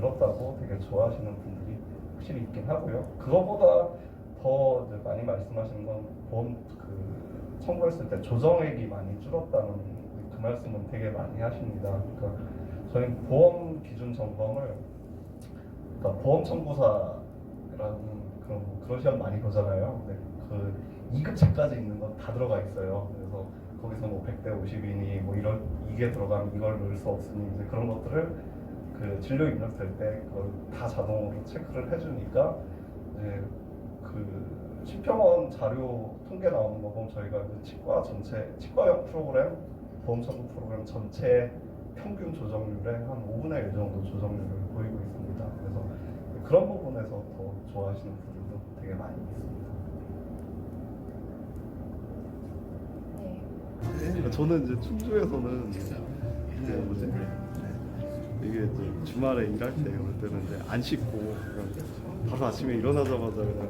늘었다고 되게 좋아하시는 분들이 확실히 있긴 하고요. 그거보다 더 이제 많이 말씀하시는 건 보험 청구했을 때 조정액이 많이 줄었다는 그 말씀은 되게 많이 하십니다. 그러니까 저희 보험 기준 점검을, 그러니까 보험 청구사라는 그런 시험 많이 보잖아요. 근데 그 2급제까지 있는 건 다 들어가 있어요. 그래서 거기서 뭐 100대 50이니 뭐 이런 이게 들어가면 이걸 넣을 수 없으니 이제 그런 것들을 그 진료 입력될 때 그걸 다 자동으로 체크를 해주니까 이제 그 심평원 자료 통계 나오는 거 보면 저희가 그 치과 전체 치과형 프로그램 보험 청구 프로그램 전체 평균 조정률의 한 5분의 1 정도 조정률을 보이고 있습니다. 그래서 그런 부분에서 더 좋아하시는 분들도 되게 많이 있습니다. 저는 이제 충주에서는 이제 뭐지? 이게 또 주말에 일할 때 올 때는 이제 안 씻고 그냥 바로 아침에 일어나자마자 그냥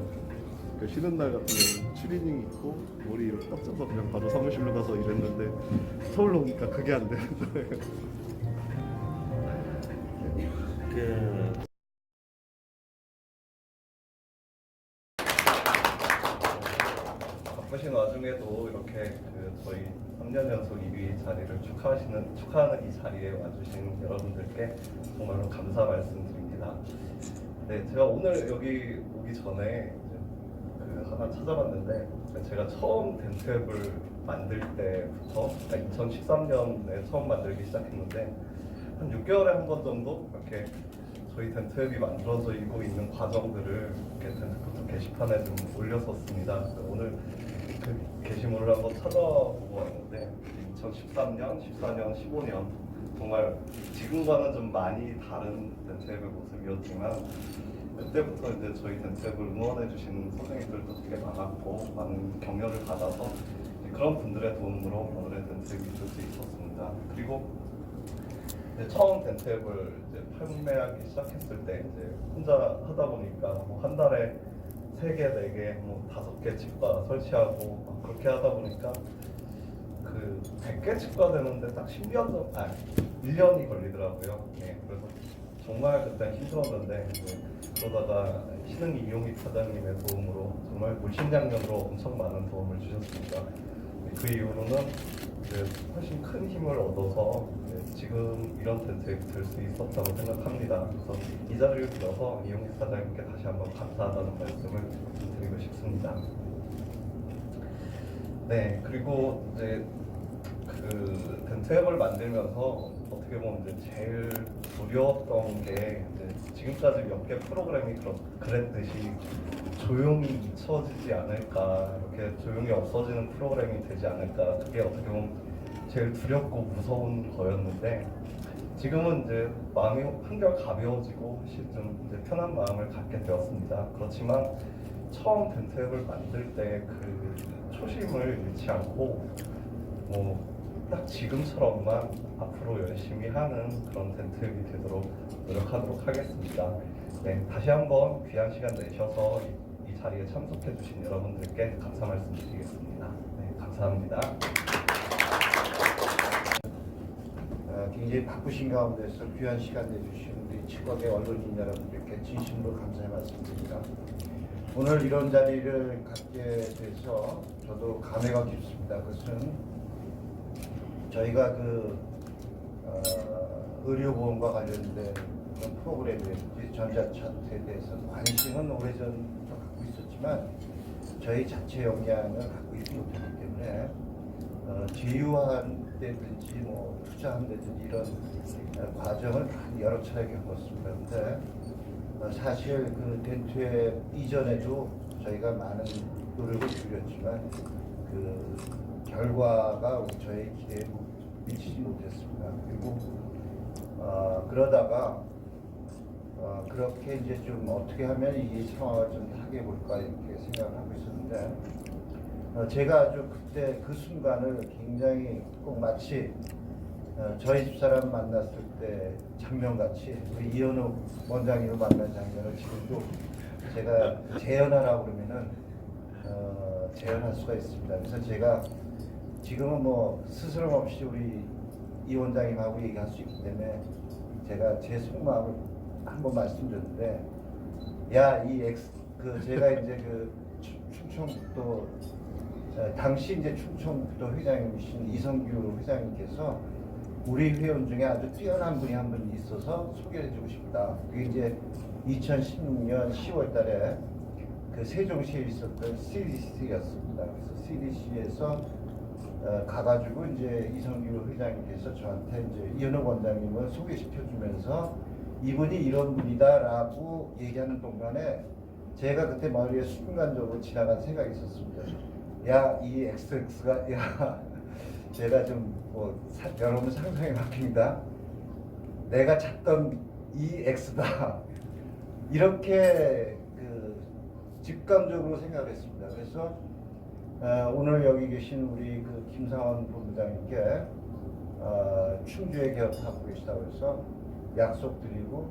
그 쉬는 날 같은 경우는 추리닝 입고 머리 이렇게 딱 짜서 그냥 바로 사무실로 가서 일했는데 서울로 오니까 그게 안 되는 거예요. 바쁘신 와중에도 이렇게 저희 3년 연속 2위 자리를 축하하는 이 자리에 와주신 여러분들께 정말로 감사 말씀드립니다. 네, 제가 오늘 여기 오기 전에 하나 찾아봤는데 제가 처음 덴트앱을 만들 때부터, 그러니까 2013년에 처음 만들기 시작했는데 한 6개월에 한 번 정도 이렇게 저희 덴트앱이 만들어지고 있는 과정들을 이렇게 덴트포트 게시판에 좀 올렸었습니다. 오늘 그 게시물을 한번 찾아보고 왔는데 2013년, 14년, 15년 정말 지금과는 좀 많이 다른 덴트앱의 모습이었지만 그때부터 이제 저희 덴트앱을 응원해 주시는 선생님들도 되게 많았고 많은 격려를 받아서 그런 분들의 도움으로 오늘의 덴트앱이 있을 수 있었습니다. 그리고 처음 덴트앱을 판매하기 시작했을 때 이제 혼자 하다 보니까 뭐 한 달에 3개, 4개, 뭐 5개 치과 설치하고 막 그렇게 하다 보니까 그 100개 치과 되는데 딱 1년이 걸리더라고요. 네, 그래서 정말 그때 힘들었는데 그러다가 신흥 이용희 사장님의 도움으로 정말 물심양면으로 엄청 많은 도움을 주셨습니다. 그 이후로는 훨씬 큰 힘을 얻어서 지금 이런 덴트앱이 될 수 있었다고 생각합니다. 그래서 이 자리를 빌어서 이용희 사장님께 다시 한번 감사하다는 말씀을 드리고 싶습니다. 네, 그리고 이제 그 덴트앱을 만들면서 어떻게 보면 이제 제일 두려웠던 게 이제 지금까지 몇 개 프로그램이 그랬듯이 조용히 잊혀지지 않을까, 이렇게 조용히 없어지는 프로그램이 되지 않을까, 그게 어떻게 보면 제일 두렵고 무서운 거였는데 지금은 이제 마음이 한결 가벼워지고 훨씬 좀 이제 편한 마음을 갖게 되었습니다. 그렇지만 처음 덴트앱을 만들 때 그 초심을 잃지 않고 딱 지금처럼만 앞으로 열심히 하는 그런 덴트앱이 되도록 노력하도록 하겠습니다. 네, 다시 한번 귀한 시간 내셔서 이 자리에 참석해 주신 여러분들께 감사 말씀드리겠습니다. 네, 감사합니다. 굉장히 바쁘신 가운데서 귀한 시간 내주신 우리 치과계 언론인 여러분들께 진심으로 감사의 말씀드립니다. 오늘 이런 자리를 갖게 돼서 저도 감회가 깊습니다. 그것은 저희가 의료보험과 관련된 그런 프로그램이라든지 전자차트에 대해서 관심은 오래전부터 갖고 있었지만 저희 자체 역량을 갖고 있지 못했기 때문에 제휴한다든지 뭐 투자한다든지 이런 과정을 여러 차례 겪었습니다. 그런데 사실 그 덴트앱 이전에도 저희가 많은 노력을 들였지만 그 결과가 저희 기대에 미치지 못했습니다. 그리고 그러다가 그렇게 이제 좀 어떻게 하면 이 상황을 좀 타개해 볼까 이렇게 생각을 하고 있었는데 제가 아주 그때 그 순간을 굉장히 꼭 마치 저희 집사람 만났을 때 장면같이 우리 이현욱 원장님을 만난 장면을 지금도 제가 재현하라고 그러면은 재현할 수가 있습니다. 그래서 제가 지금은 뭐 스스럼 없이 우리 이 원장님하고 얘기할 수 있기 때문에 제가 제 속마음을 한번 말씀드렸는데, 야, 이 X 그 제가 이제 그 충청북도 당시 이제 충청북도 회장이신 이성규 회장님께서 우리 회원 중에 아주 뛰어난 분이 한 분 있어서 소개해주고 싶다. 그게 이제 2016년 10월달에 그 세종시에 있었던 CDC였습니다. 그래서 CDC에서 가가지고 이제 이성규 회장님께서 저한테 이제 이현욱 원장님을 소개시켜주면서 이분이 이런 분이다라고 얘기하는 동안에 제가 그때 머리에 순간적으로 지나간 생각이 있었습니다. 야, 이 XX가 야, 제가 좀뭐 여러분 상상이 바뀝니다. 내가 찾던 이 X다. 이렇게 그 직감적으로 생각했습니다. 그래서 오늘 여기 계신 우리 그 김상원 본부장님께 충주에 개업하고 계시다고 해서 약속드리고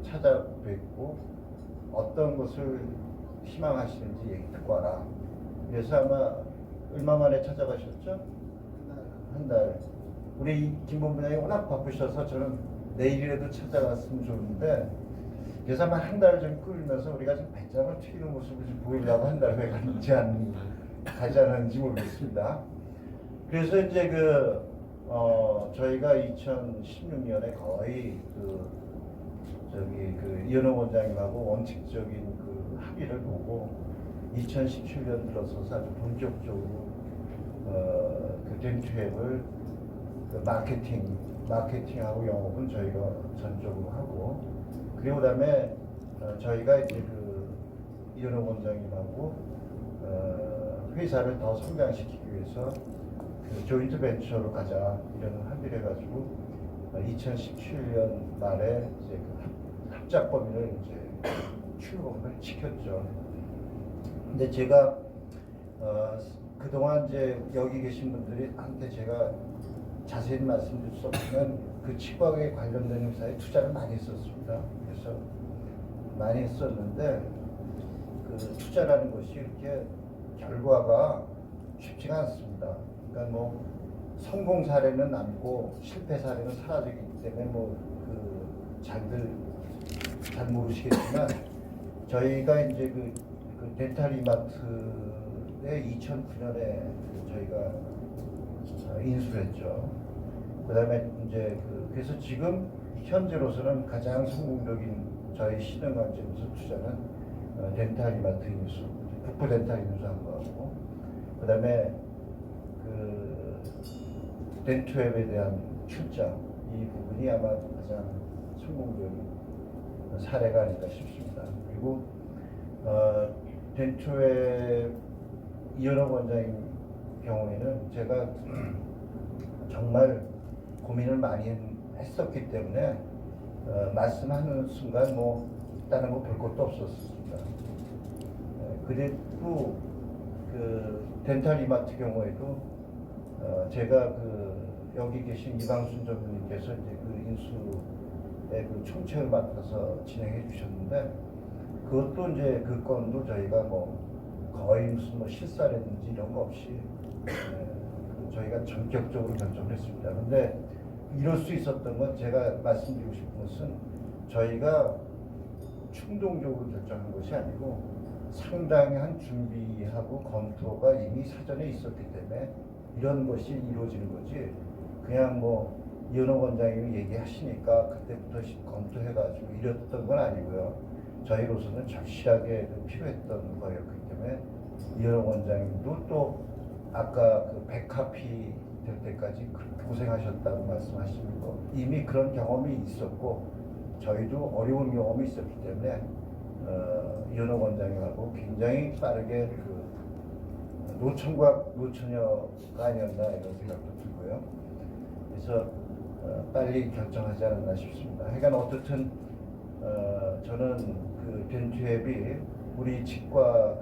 찾아뵙고 어떤 것을 희망하시는지 얘기 듣고 와라. 그래서 아마 얼마 만에 찾아가셨죠? 한 달. 우리 김 본부장이 워낙 바쁘셔서 저는 내일이라도 찾아갔으면 좋은데, 그래서 아마 한 달 좀 끌면서 우리가 좀 배짱을 튀기는 모습을 좀 보이려고 한 달 왜 가지 않았는지 모르겠습니다. 그래서 이제 저희가 2016년에 거의 이현호 원장님하고 원칙적인 그 합의를 보고 2017년 들어서서 아주 본격적으로 그 덴투앱을 그 마케팅하고 영업은 저희가 전적으로 하고, 그리고 그다음에 저희가 이제 그 이현호 원장님하고 회사를 더 성장시키기 위해서 그 조인트 벤처로 가자 이런 합의를 해가지고 2017년 말에 이제 그 합작 범위를 이제 출범을 시켰죠. 근데 제가 그동안 이제 여기 계신 분들이 한테 제가 자세히 말씀드릴 수 없지만 그 치과에 관련된 회사에 투자를 많이 했었습니다. 그래서 많이 했었는데 그 투자라는 것이 이렇게 결과가 쉽지가 않습니다. 그러니까 뭐 성공 사례는 남고 실패 사례는 사라지기 때문에 잘 모르시겠지만 저희가 이제 그 덴탈 이마트에 2009년에 저희가 인수를 했죠. 그다음에 이제 그래서 지금 현재로서는 가장 성공적인 저희 신흥관점에서 투자는 덴탈 이마트 인수, 북부 덴탈 인수한 거고, 그다음에 그 덴투앱에 대한 출자 이 부분이 아마 가장 성공적인 사례가 아닐까 싶습니다. 그리고 덴투앱 이현호 원장님 경우에는 제가 정말 고민을 많이 했었기 때문에 말씀하는 순간 뭐 다른 거 볼 것도 없었습니다. 그리고 그 덴탈 이마트 경우에도 제가 여기 계신 이방순 전무님께서 이제 그 인수의 그 총책을 맡아서 진행해 주셨는데, 그것도 이제 그 건도 저희가 뭐 거의 무슨 뭐 실사라든지 이런 거 없이 저희가 전격적으로 결정을 했습니다. 근데 이럴 수 있었던 건 제가 말씀드리고 싶은 것은 저희가 충동적으로 결정한 것이 아니고 상당한 준비하고 검토가 이미 사전에 있었기 때문에 이런 것이 이루어지는 거지, 그냥 뭐 이현호 원장님이 얘기하시니까 그때부터 검토해가지고 이랬던 건 아니고요. 저희로서는 절실하게 필요했던 거였기 때문에 이현호 원장님도 또 아까 그 100카피 될 때까지 그렇게 고생하셨다고 말씀하시는 거, 이미 그런 경험이 있었고 저희도 어려운 경험이 있었기 때문에 이현호 원장님하고 굉장히 빠르게 노총각 노처녀가 아니었나 이런 생각도 들고요. 그래서 빨리 결정하지 않았나 싶습니다. 하여간 어떻든 저는 그 덴투앱이 우리 치과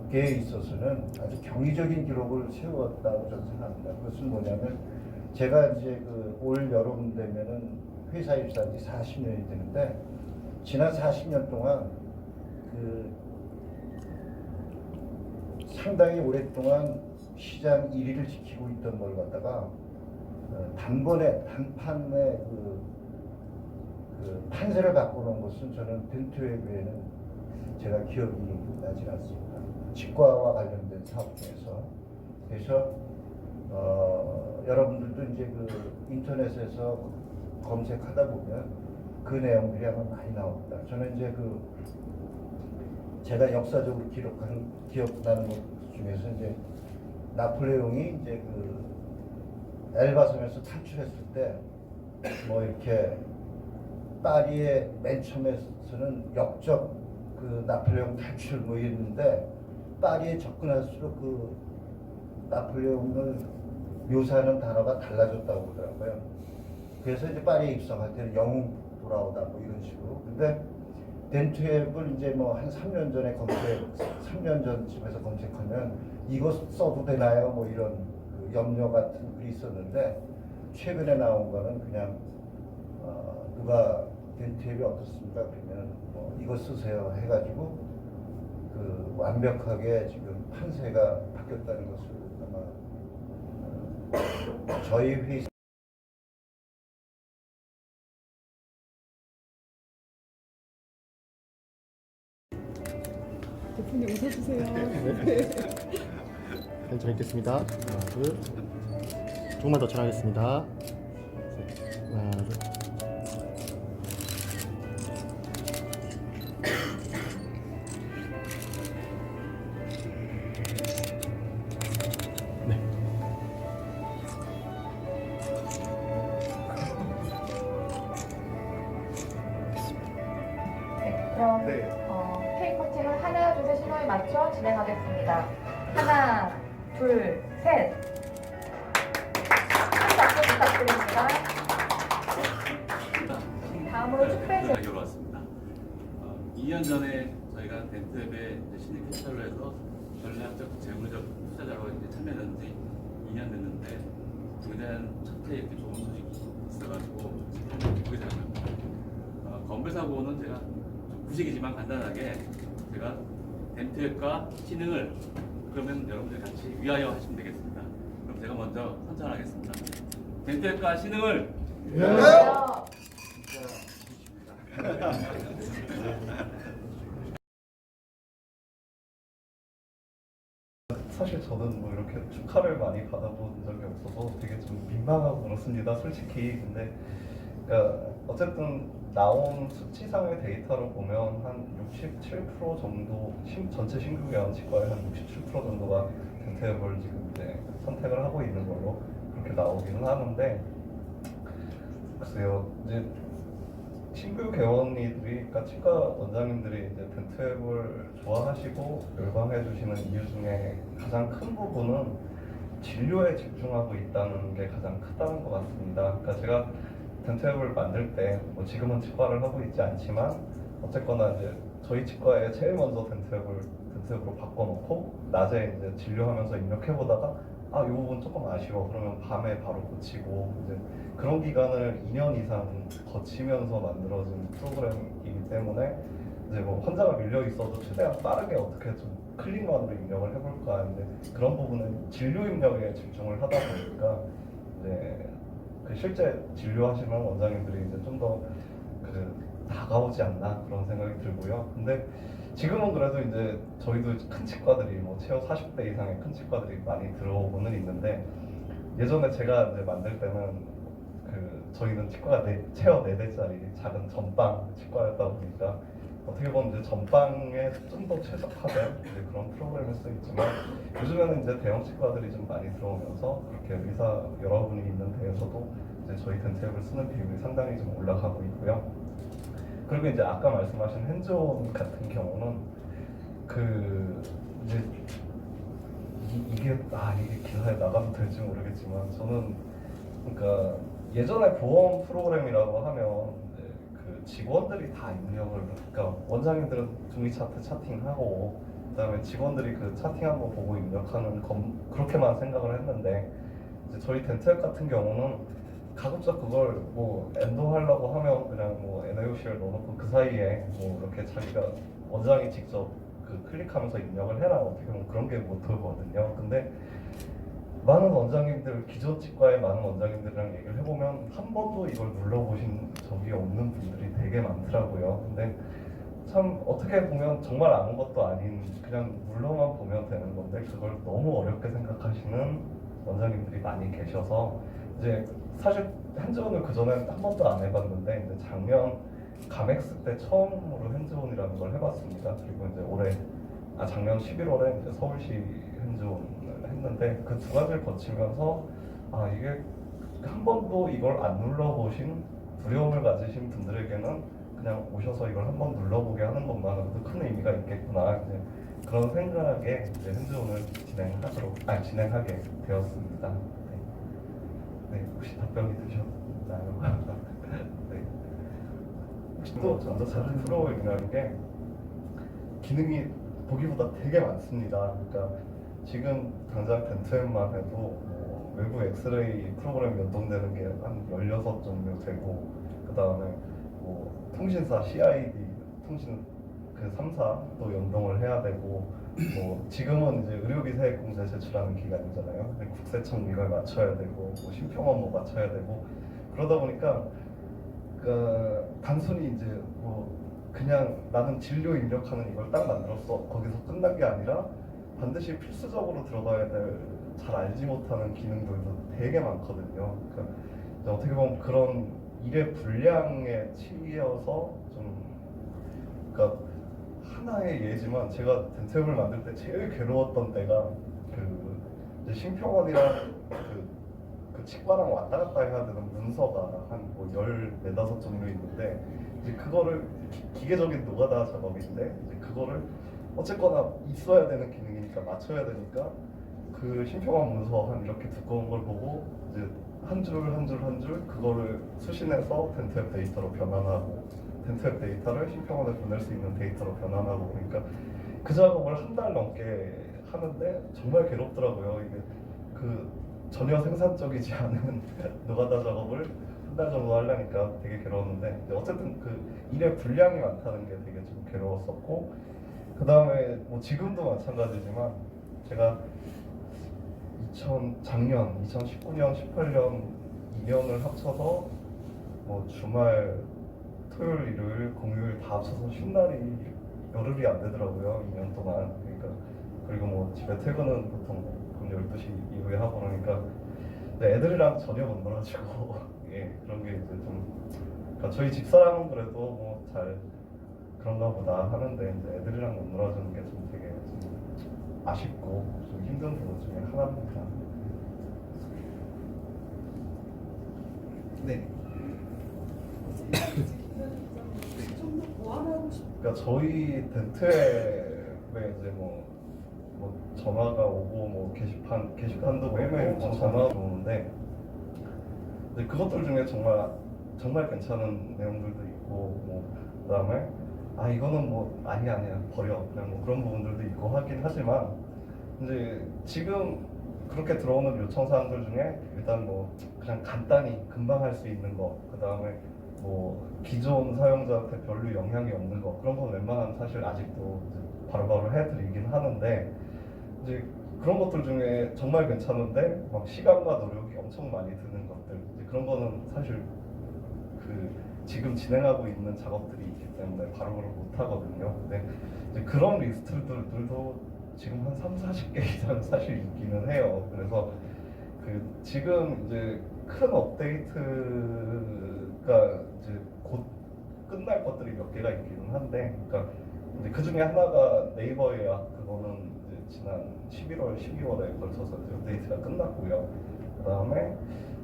계에 있어서는 아주 경이적인 기록을 세웠다고 저는 생각합니다. 그것은 뭐냐면 제가 이제 올 여름 되면은 회사 입사한 지 40년이 되는데, 지난 40년 동안 상당히 오랫동안 시장 1위를 지키고 있던 걸 갖다가 단판에 그 판세를 바꾸는 것은 저는 덴트웨브에는 제가 기억이 나지 않습니다. 치과와 관련된 사업 중에서. 그래서 여러분들도 이제 그 인터넷에서 검색하다 보면 그 내용들이 아마 많이 나옵니다. 저는 이제 그 제가 역사적으로 기억나는 것 중에서 이제 나폴레옹이 이제 그 엘바섬에서 탈출했을 때 뭐 이렇게 파리의 맨 처음에서는 역적 그 나폴레옹 탈출 뭐 이랬는데 파리에 접근할수록 그 나폴레옹을 묘사하는 단어가 달라졌다고 그러더라고요. 그래서 이제 파리에 입성할 때는 영웅 돌아오다 뭐 이런 식으로. 근데 덴트웹을 이제 뭐 한 3년 전에 3년 전쯤에서 검색하면 이거 써도 되나요? 뭐 이런 그 염려 같은 글이 있었는데 최근에 나온 거는 그냥 누가 덴트웹이 어떻습니까? 그러면 뭐 이거 쓰세요 해가지고 그 완벽하게 지금 판세가 바뀌었다는 것을 아마 저희 회사 대표님 웃어주세요. 천천히 있겠습니다. 하나, 둘. 조금만 더 촬영하겠습니다. 하나, 둘. 네. 네, 그럼 네. 케이크 커팅을 하나, 둘, 셋 신호에 맞춰 진행하겠습니다. 하나, 둘, 셋. 큰 박수 부탁드립니다. 다음으로 축배제. 가격으로 왔습니다. 2년 전에 저희가 덴트웹의 신입 캐피탈로 해서 전략적, 재무적 투자자로 이제 참여한 지 2년 됐는데 그냥 첫해 이렇게 좋은 소식이 있어가지고 기쁘게 생각합니다. 건물 사고는 제가 좀 구식이지만 간단하게 제가 덴트웹과 신흥을 그러면 여러분들 같이 위하여 하시면 되겠습니다. 그럼 제가 먼저 선창하겠습니다. 덴트웹과 신흥을 위하여. 사실 저는 뭐 이렇게 축하를 많이 받아본 적이 없어서 되게 좀 민망하고 그렇습니다. 솔직히. 근데 그러니까 어쨌든 나온 수치상의 데이터로 보면 한 67% 정도 전체 신규 개원 치과의 한 67% 정도가 덴트웹을 지금 이제 선택을 하고 있는 걸로 그렇게 나오기는 하는데 글쎄요 이제 신규 개원이들이 그러니까 치과 원장님들이 이제 덴트웹을 좋아하시고 열광해 주시는 이유 중에 가장 큰 부분은 진료에 집중하고 있다는 게 가장 크다는 것 같습니다. 그러니까 제가 덴트웹을 만들 때 뭐 지금은 치과를 하고 있지 않지만 어쨌거나 이제 저희 치과에 제일 먼저 덴트웹으로 바꿔놓고 낮에 이제 진료하면서 입력해 보다가 아, 이 부분 조금 아쉬워. 그러면 밤에 바로 고치고 이제 그런 기간을 2년 이상 거치면서 만들어진 프로그램이기 때문에 이제 뭐 환자가 밀려 있어도 최대한 빠르게 어떻게 좀 클릭만으로 입력을 해볼까 하는데 그런 부분은 진료 입력에 집중을 하다 보니까 이제 그 실제 진료하시는 원장님들이 이제 좀 더 다가오지 않나 그런 생각이 들고요. 근데 지금은 그래도 이제 저희도 큰 치과들이 뭐 체어 40대 이상의 큰 치과들이 많이 들어오고는 있는데 예전에 제가 이제 만들 때는 저희는 치과가 체어 4대짜리 작은 전방 치과였다 보니까 어떻게 보면 이제 전방에 좀 더 최적화된 이제 그런 프로그램일 수 있지만 요즘에는 이제 대형 치과들이 좀 많이 들어오면서 그렇게 의사 여러분이 있는 데에서도 이제 저희 덴트웹을 쓰는 비율이 상당히 좀 올라가고 있고요. 그리고 이제 아까 말씀하신 핸즈온 같은 경우는 이제 이게 기사에 나가도 될지 모르겠지만 저는 그러니까 예전에 보험 프로그램이라고 하면 이제 그 직원들이 다 입력을 그러니까 원장님들은 종이 차트 차팅하고 그다음에 직원들이 그 차팅한 거 보고 입력하는 그렇게만 생각을 했는데 이제 저희 덴트웹 같은 경우는 가급적 그걸 뭐 엔도하려고 하면 그냥 뭐 NaOC를 넣어놓고 그 사이에 뭐 이렇게 자기가 원장이 직접 클릭하면서 입력을 해라 어떻게 보면 그런 게 모토거든요. 근데 많은 원장님들 기존 치과의 많은 원장님들이랑 얘기를 해보면 한 번도 이걸 눌러보신 적이 없는 분들이 되게 많더라고요. 근데 참 어떻게 보면 정말 아무것도 아닌 그냥 눌러만 보면 되는 건데 그걸 너무 어렵게 생각하시는 원장님들이 많이 계셔서 이제 사실 핸즈온을 그전엔 한 번도 안 해봤는데 이제 작년 가맥스 때 처음으로 핸즈온이라는 걸 해봤습니다. 그리고 이제 작년 11월에 이제 서울시 핸즈온을 했는데 그 두 가지를 거치면서 이게 한 번도 이걸 안 눌러보신 두려움을 가지신 분들에게는 그냥 오셔서 이걸 한번 눌러보게 하는 것만으로도 큰 의미가 있겠구나 이제 그런 생각에 이제 핸즈온을 진행하게 되었습니다. 네, 혹시 답변이 되셨나요? 네. 혹시 또 전자차트 프로그램이라는 게 기능이 보기보다 되게 많습니다. 그러니까 지금 당장 덴트앱만 해도 뭐 외부 엑스레이 프로그램 연동되는 게 한 16 종류 되고 그 다음에 뭐 통신사 CID 통신 그 3사도 연동을 해야 되고 뭐 지금은 이제 의료기사액공제 제출하는 기간이잖아요. 국세청 이걸 맞춰야 되고 뭐 심평원 뭐 맞춰야 되고 그러다 보니까 그 단순히 이제 뭐 그냥 나는 진료 입력하는 이걸 딱 만들었어 거기서 끝난 게 아니라 반드시 필수적으로 들어가야 될 잘 알지 못하는 기능들도 되게 많거든요. 그러니까 이제 어떻게 보면 그런 일의 분량에 치여서 좀 그러니까 하나의 예지만 제가 덴트앱을 만들 때 제일 괴로웠던 때가 그 이제 심평원이랑 그 치과랑 왔다 갔다 해야 되는 문서가 한 뭐 14, 5종류 있는데 이제 그거를 기계적인 노가다 작업인데 이제 그거를 어쨌거나 있어야 되는 기능이니까 맞춰야 되니까 그 심평원 문서 한 이렇게 두꺼운 걸 보고 이제 한 줄 한 줄 한 줄 그거를 수신해서 덴트앱 데이터로 변환하고 덴트앱 데이터를 심평원에 보낼 수 있는 데이터로 변환하고 그러니까 그 작업을 한 달 넘게 하는데 정말 괴롭더라고요. 이게 그 전혀 생산적이지 않은 노가다 작업을 한 달 정도 하려니까 되게 괴로웠는데 어쨌든 그 일의 분량이 많다는 게 되게 좀 괴로웠었고 그 다음에 뭐 지금도 마찬가지지만 제가 작년 2019년 18년 2년을 합쳐서 뭐 주말 토요일 일요일 공휴일 다 합쳐서 쉰 날이 열흘이 안 되더라고요. 2년 동안. 그러니까 그리고 뭐 집에 퇴근은 보통 그럼 12시 이후에 하고 그러니까 애들이랑 전혀 못 놀아주고 예 그런 게 이제 좀 그러니까 저희 집사람은 그래도 뭐 잘 그런가 보다 하는데 이제 애들이랑 못 놀아주는 게 좀 되게 좀 아쉽고 좀 힘든 부분 중에 하나입니다. 네. 그러니까 저희 덴트앱에 이제 뭐 전화가 오고 뭐 게시판도 매일매일 전화가 오는데 근데 그것들 중에 정말 괜찮은 내용들도 있고 뭐 그다음에 이거는 뭐 아니야 버려 그냥 뭐 그런 부분들도 있고 하긴 하지만 이제 지금 그렇게 들어오는 요청 사항들 중에 일단 뭐 그냥 간단히 금방 할 수 있는 거 그다음에 뭐 기존 사용자한테 별로 영향이 없는 거 그런 건 웬만하면 사실 아직도 이제 바로바로 해드리긴 하는데 이제 그런 것들 중에 정말 괜찮은데 막 시간과 노력이 엄청 많이 드는 것들 이제 그런 거는 사실 그 지금 진행하고 있는 작업들이 있기 때문에 바로바로 못 하거든요. 근데 이제 그런 리스트들도 지금 한 30-40개 이상 사실 있기는 해요. 그래서 그 지금 이제 큰 업데이트가 이제 곧 끝날 것들이 몇 개가 있기는 한데, 그러니까 이제 그 중에 하나가 네이버 예약 그거는 이제 지난 11월, 12월에 걸쳐서 이제 업데이트가 끝났고요. 그 다음에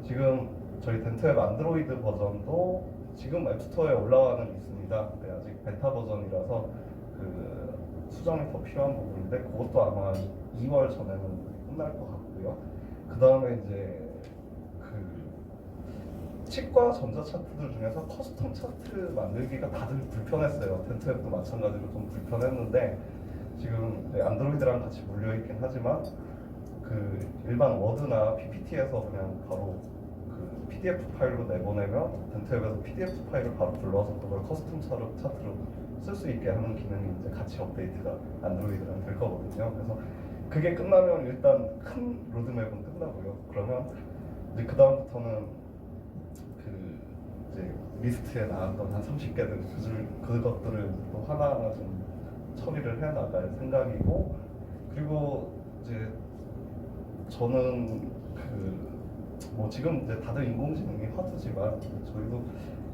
지금 저희 덴트앱 안드로이드 버전도 지금 앱스토어에 올라와는 있습니다. 네, 아직 베타 버전이라서 그 수정이 더 필요한 부분인데 그것도 아마 2월 전에는 끝날 것 같고요. 그 다음에 이제 그 치과 전자 차트들 중에서 커스텀 차트 만들기가 다들 불편했어요. 덴트앱도 마찬가지로 좀 불편했는데 지금 안드로이드랑 같이 물려 있긴 하지만 그 일반 워드나 PPT에서 그냥 바로 그 PDF 파일로 내보내면 덴트앱에서 PDF 파일을 바로 불러서 그걸 커스텀 차트로 쓸 수 있게 하는 기능이 이제 같이 업데이트가 안드로이드랑 될 거거든요. 그래서 그게 끝나면 일단 큰 로드맵은 끝나고요. 그러면 이제 그 다음부터는 그 리스트에 나왔던 한 30개들 그것들을 또 하나하나 좀 처리를 해 나갈 생각이고, 그리고 이제 저는 뭐 지금 이제 다들 인공지능이 화두지만 저희도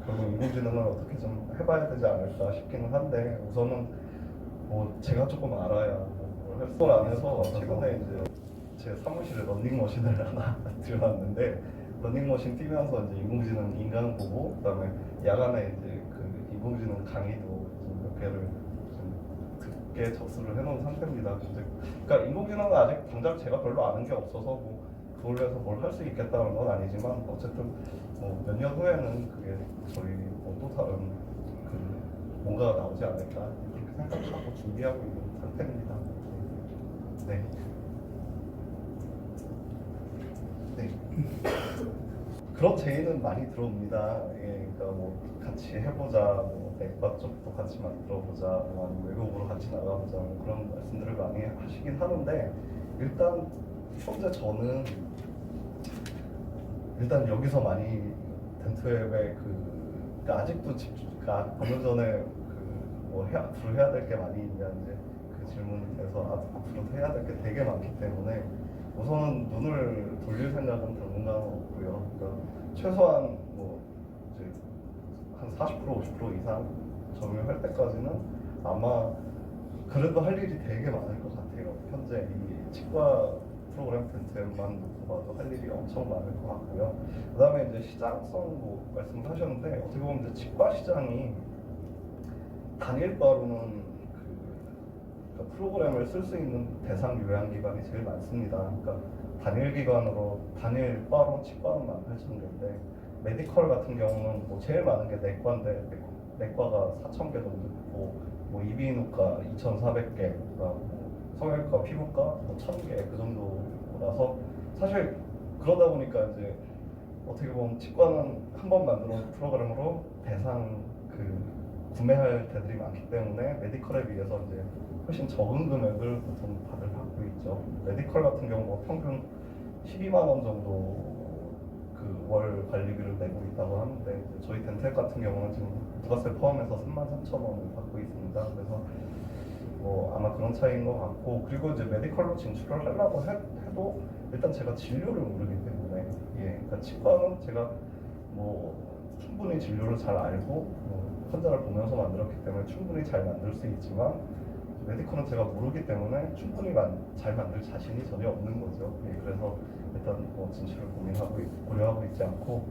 결국 인공지능을 어떻게 좀 해봐야 되지 않을까 싶기는 한데, 우선은 뭐 제가 조금 알아야 뭘 할 수 안에서 최근에 이제 제 사무실에 런닝머신을 하나 들여놨는데, 런닝머신 뛰면서 이제 인공지능 인강 보고, 그다음에 야간에 이제 그 인공지능 강의도 좀 몇 개를 좀 듣게 접수를 해놓은 상태입니다. 그러니까 인공지능은 아직 당장 제가 별로 아는 게 없어서 뭐 그걸로 해서 뭘 할 수 있겠다는 건 아니지만, 어쨌든 뭐 몇 년 후에는 그게 저희 뭐또 다른 뭔가가 나오지 않을까 이렇게 생각하고 준비하고 있는 상태입니다. 네. 네. 그런 제의는 많이 들어옵니다. 예, 그러니까 뭐 같이 해보자, 뭐 내과 쪽도 같이 만들어보자, 뭐 아니면 외국으로 같이 나가보자, 뭐 그런 말씀들을 많이 하시긴 하는데, 일단 현재 저는 일단 여기서 많이 덴트웹에 그러니까 아직도 그러니까 방금 전에 뭐 앞으로 해야 될 게 많이 있냐 이제 그 질문에 대해서 앞으로 해야 될 게 되게 많기 때문에 우선은 눈을 돌릴 생각은 당분간 없고요. 그러니까 최소한 뭐 이제 한 40% 50% 이상 점유할 때까지는 아마 그래도 할 일이 되게 많을 것 같아요. 현재 이 치과 프로그램 덴트웹만 놓고 봐도 할 일이 엄청 많을 것 같고요. 그다음에 이제 시장성 뭐 말씀하셨는데, 어떻게 보면 이제 치과 시장이 단일바로는 그러니까 프로그램을 쓸 수 있는 대상 요양 기관이 제일 많습니다. 그러니까 단일 기관으로 단일바로 치과는 18,000개인데, 메디컬 같은 경우는 뭐 제일 많은 게 내과인데 내과가 4,000개 정도 있고, 뭐 이비인후과 2,400개, 성형외과, 피부과 뭐 1,000개 그 정도라서, 사실 그러다 보니까 이제 어떻게 보면 치과는 한 번 만들어 놓은 프로그램으로 대상 구매할 데들이 많기 때문에 메디컬에 비해서 이제 훨씬 적은 금액을 보통 다들 받고 있죠. 메디컬 같은 경우 뭐 평균 12만 원 정도 월 관리비를 내고 있다고 하는데, 이제 저희 덴텍 같은 경우는 지금 부가세 포함해서 33,000원을 받고 있습니다. 그래서 뭐 아마 그런 차이인 것 같고, 그리고 이제 메디컬로 진출을 하려고 해도 일단 제가 진료를 모르기 때문에, 예, 그러니까 치과는 제가 뭐 충분히 진료를 잘 알고 뭐 환자를 보면서 만들었기 때문에 충분히 잘 만들 수 있지만, 메디컬은 제가 모르기 때문에 충분히 잘 만들 자신이 전혀 없는 거죠. 예, 그래서 일단 뭐 진출을 고려하고 있지 않고,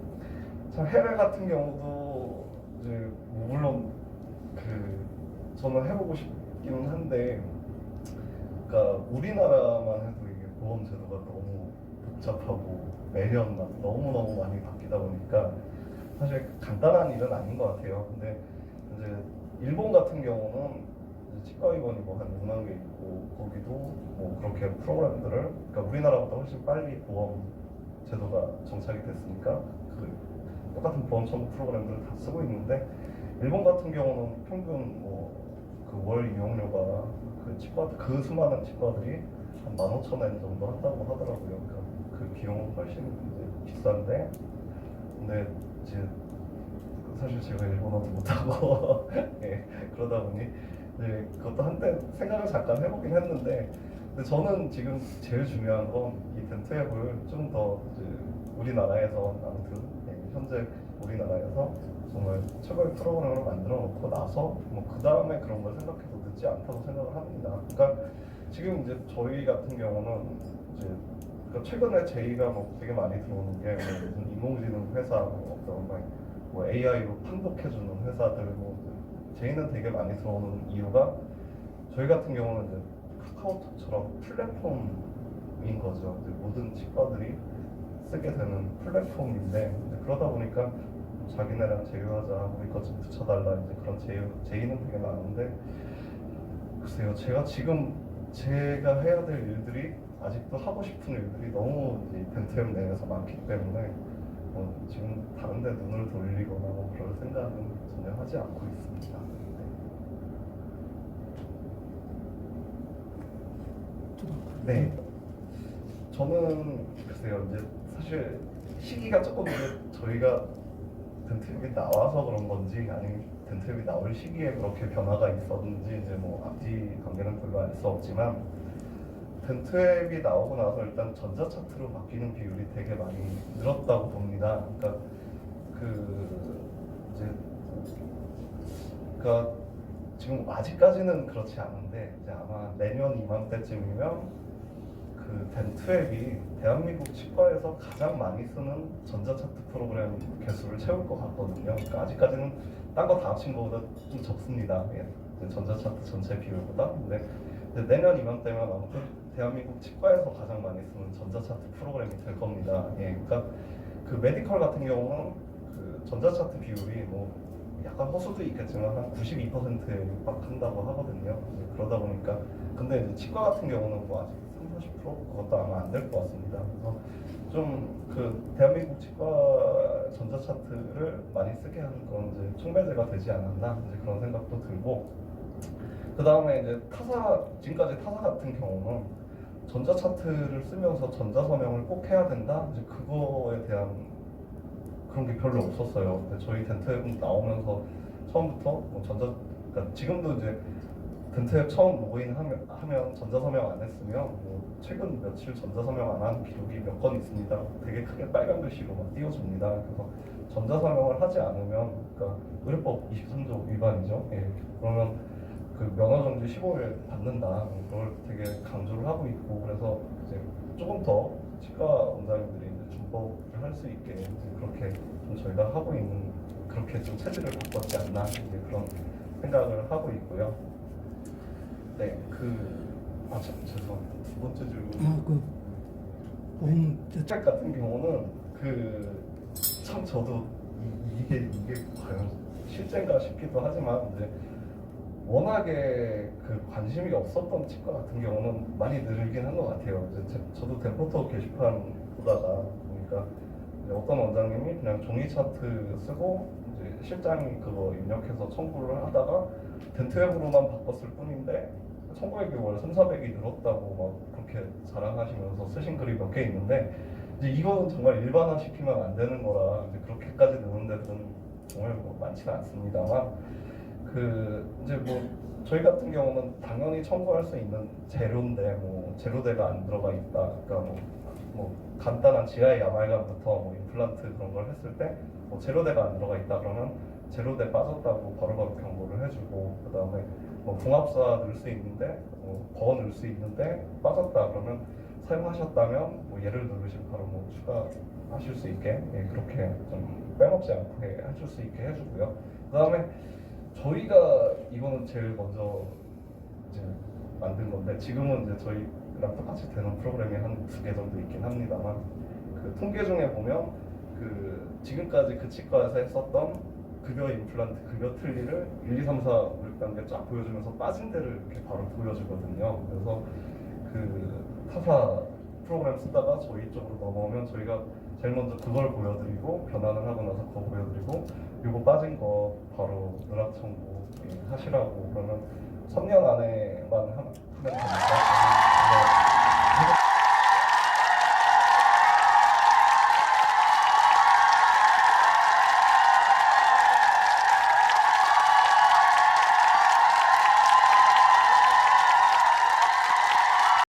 참 해외 같은 경우도 이제 뭐 물론 저는 해보고 싶기는 한데, 그러니까 우리나라만 해도 이게 보험 제도가 너무 복잡하고 매년 막 너무 많이 바뀌다 보니까 사실 간단한 일은 아닌 것 같아요. 근데 이제 일본 같은 경우는 이제 치과 의원이 뭐 한 6만 개 있고, 거기도 뭐 그렇게 프로그램들을, 그러니까 우리나라보다 훨씬 빨리 보험 제도가 정착이 됐으니까 똑같은 보험 청구 프로그램들을 다 쓰고 있는데, 일본 같은 경우는 평균 뭐 월 이용료가 치과 수많은 치과들이 한 15,000엔 정도 한다고 하더라고요. 그러니까 그 비용은 훨씬 이제 비싼데, 근데 이제 사실 제가 일본어도 못하고 예, 그러다 보니 이제 그것도 한때 생각을 잠깐 해보긴 했는데, 근데 저는 지금 제일 중요한 건 이 덴트앱을 좀 더 우리나라에서 아무튼 현재 우리나라에서 정말 최고의 프로그램을 만들어 놓고 나서 뭐 그 다음에 그런 걸 생각해도 늦지 않다고 생각을 합니다. 그러니까 지금 이제 저희 같은 경우는 이제 그러니까 최근에 제의가 뭐 되게 많이 들어오는 게 무슨 인공지능 회사, 뭐 AI로 판독해주는 회사들, 뭐 제의는 되게 많이 들어오는 이유가, 저희 같은 경우는 이제 카카오톡처럼 플랫폼인 거죠. 이제 모든 치과들이 쓰게 되는 플랫폼인데, 그러다 보니까 자기네랑 제휴하자, 우리 것 좀 붙여달라, 이제 그런 제의는 되게 많은데, 글쎄요, 제가 해야 될 일들이, 아직도 하고 싶은 일들이 너무 덴트웹 내에서 많기 때문에 지금 다른 데 눈을 돌리거나 뭐 그럴 생각은 전혀 하지 않고 있습니다. 네. 저는 글쎄요, 이제 사실 시기가 조금 이제 저희가 덴트웹이 나와서 그런 건지 아니면 덴트웹이 나올 시기에 그렇게 변화가 있었는지 이제 뭐 앞뒤 관계는 별로 알 수 없지만 덴트웹이 나오고 나서 일단 전자차트로 바뀌는 비율이 되게 많이 늘었다고 봅니다. 그러니까 그러니까 지금 아직까지는 그렇지 않은데 이제 아마 내년 이맘때쯤이면 그 덴트웹이 대한민국 치과에서 가장 많이 쓰는 전자차트 프로그램 개수를 채울 것 같거든요. 그러니까 아직까지는 딴 거 다 합친 거보다 좀 적습니다. 예, 전자차트 전체 비율보다. 근데 이제 내년 이맘때면 아무튼 대한민국 치과에서 가장 많이 쓰는 전자차트 프로그램이 될 겁니다. 예, 그러니까 그 메디컬 같은 경우는 그 전자차트 비율이 뭐 약간 허수도 있겠지만 한 92%에 육박한다고 하거든요. 예, 그러다 보니까 근데 이제 치과 같은 경우는 뭐 아직 30, 40% 그것도 아마 안 될 것 같습니다. 그래서 좀 그 대한민국 치과 전자차트를 많이 쓰게 하는 그런 이제 촉매제가 되지 않았나 이제 그런 생각도 들고 그 다음에 이제 지금까지 타사 같은 경우는 전자차트를 쓰면서 전자서명을 꼭 해야 된다 이제 그거에 대한 그런 게 별로 없었어요. 근데 저희 덴트웹 나오면서 처음부터 뭐 그러니까 지금도 이제 덴트웹 처음 로그인하면 전자서명 안 했으면 뭐 최근 며칠 전자서명 안 한 기록이 몇 건 있습니다. 되게 크게 빨간 글씨로 막 띄워줍니다. 그래서 전자서명을 하지 않으면 그러니까 의료법 23조 위반이죠. 예. 그러면 그 면허정지 15일 받는다. 그걸 되게 강조를 하고 있고 그래서 이제 조금 더 치과 원장님들이 이제 준법을 할 수 있게 이제 그렇게 좀 저희가 하고 있는 그렇게 좀 체질을 바꿨지 않나 이제 그런 생각을 하고 있고요. 네, 죄송합니다. 두 번째 질문. 책 같은 경우는 참 저도 이게 과연 실제인가 싶기도 하지만 이제 워낙에 그 관심이 없었던 치과 같은 경우는 많이 늘긴 한 것 같아요. 이제 저도 덴포터 게시판 보다가 보니까 이제 어떤 원장님이 그냥 종이 차트 쓰고 이제 실장이 그거 입력해서 청구를 하다가 덴트웹으로만 바꿨을 뿐인데 청구액이 원래 3,400이 늘었다고 막 그렇게 자랑하시면서 쓰신 글이 몇 개 있는데 이제 이거는 정말 일반화시키면 안 되는 거라 이제 그렇게까지 느는 데는 정말 뭐 많지는 않습니다만 이제 뭐 저희 같은 경우는 당연히 청구할 수 있는 재료인데 뭐 재료대가 안 들어가 있다. 그러니까 뭐 간단한 지하의 야말감부터 뭐 임플란트 그런 걸 했을 때 뭐 재료대가 안 들어가 있다 그러면 재료대 빠졌다고 바로바로 경고를 해주고 그 다음에 뭐 봉합사 넣을 수 있는데 버어 넣을 수 있는데 빠졌다 그러면 사용하셨다면 뭐 얘를 누르시고 바로 뭐 추가하실 수 있게 예, 그렇게 좀 빼먹지 않고 해줄 수 있게 해주고요. 그 다음에 저희가 이거는 제일 먼저 이제 만든 건데 지금은 이제 저희랑 똑같이 되는 프로그램이 한 2개 정도 있긴 합니다만 그 통계 중에 보면 지금까지 그 치과에서 했었던 급여 임플란트, 급여 틀니를 1, 2, 3, 4, 5, 6단계 쫙 보여주면서 빠진 데를 이렇게 바로 보여주거든요. 그래서 타사 프로그램 쓰다가 저희 쪽으로 넘어오면 저희가 제일 먼저 그걸 보여드리고 변환을 하고 나서 그거 보여드리고 요거 빠진 거 바로 누락 청구 하시라고 그러면 3년 안에만 하면 됩니다.